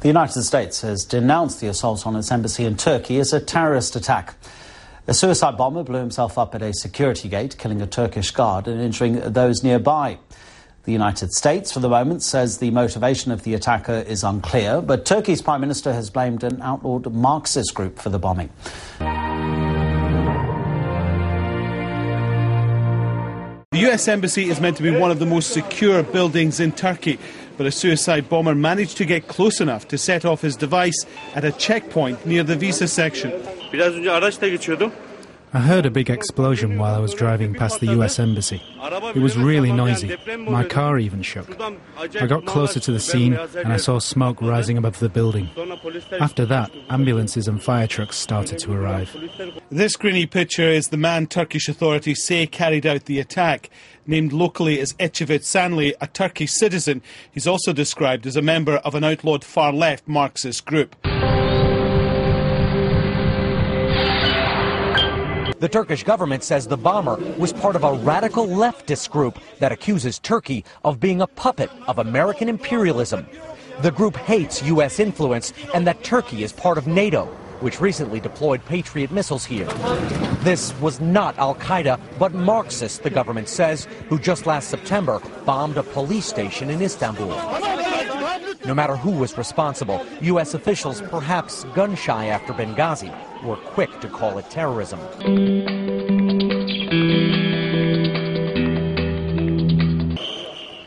The United States has denounced the assault on its embassy in Turkey as a terrorist attack. A suicide bomber blew himself up at a security gate, killing a Turkish guard and injuring those nearby. The United States, for the moment, says the motivation of the attacker is unclear, but Turkey's Prime Minister has blamed an outlawed Marxist group for the bombing. The US Embassy is meant to be one of the most secure buildings in Turkey, but a suicide bomber managed to get close enough to set off his device at a checkpoint near the visa section. I heard a big explosion while I was driving past the US Embassy. It was really noisy. My car even shook. I got closer to the scene and I saw smoke rising above the building. After that, ambulances and fire trucks started to arrive. This grainy picture is the man Turkish authorities say carried out the attack. Named locally as Ecevit Sanli, a Turkish citizen, he's also described as a member of an outlawed far-left Marxist group. The Turkish government says the bomber was part of a radical leftist group that accuses Turkey of being a puppet of American imperialism. The group hates U.S. influence and that Turkey is part of NATO, which recently deployed Patriot missiles here. This was not al-Qaeda, but Marxists, the government says, who just last September bombed a police station in Istanbul. No matter who was responsible, U.S. officials, perhaps gun-shy after Benghazi, were quick to call it terrorism.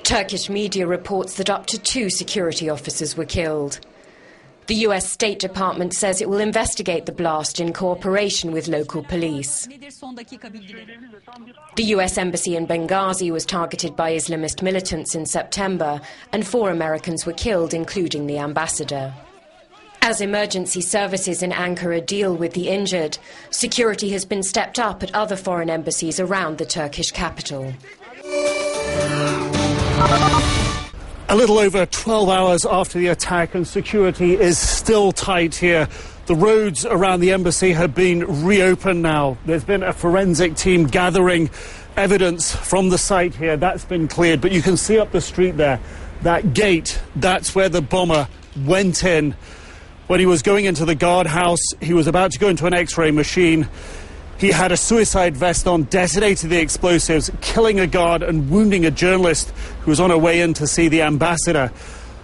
Turkish media reports that up to 2 security officers were killed. The US State Department says it will investigate the blast in cooperation with local police. The US Embassy in Benghazi was targeted by Islamist militants in September, and 4 Americans were killed, including the ambassador. As emergency services in Ankara deal with the injured, security has been stepped up at other foreign embassies around the Turkish capital. A little over 12 hours after the attack, and security is still tight here. The roads around the embassy have been reopened now. There's been a forensic team gathering evidence from the site here. That's been cleared, but you can see up the street there, that gate, that's where the bomber went in. When he was going into the guardhouse, he was about to go into an X-ray machine. He had a suicide vest on, detonated the explosives, killing a guard and wounding a journalist who was on her way in to see the ambassador.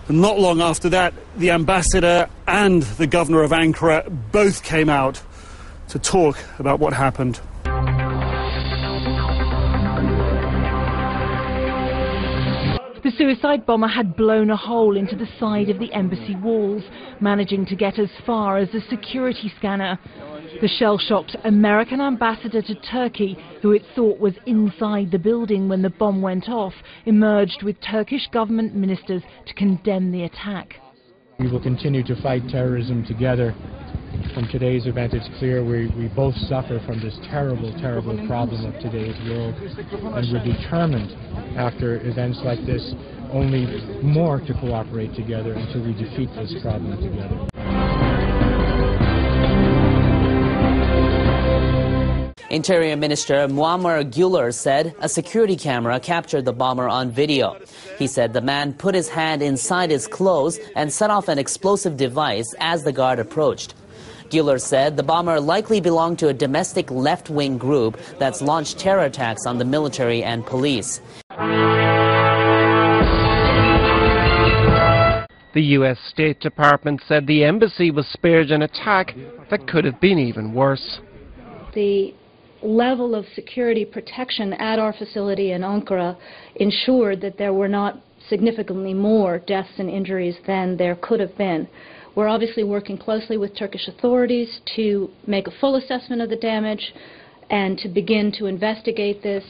And not long after that, the ambassador and the governor of Ankara both came out to talk about what happened. The suicide bomber had blown a hole into the side of the embassy walls, managing to get as far as a security scanner. The shell-shocked American ambassador to Turkey, who it thought was inside the building when the bomb went off, emerged with Turkish government ministers to condemn the attack. We will continue to fight terrorism together. From today's event, it's clear we both suffer from this terrible, terrible problem of today's world, and we're determined, after events like this, only more to cooperate together until we defeat this problem together. Interior Minister Muammer Güler said a security camera captured the bomber on video. He said the man put his hand inside his clothes and set off an explosive device as the guard approached. Güler said the bomber likely belonged to a domestic left-wing group that's launched terror attacks on the military and police. The U.S. State Department said the embassy was spared an attack that could have been even worse. The level of security protection at our facility in Ankara ensured that there were not significantly more deaths and injuries than there could have been. We're obviously working closely with Turkish authorities to make a full assessment of the damage and to begin to investigate this.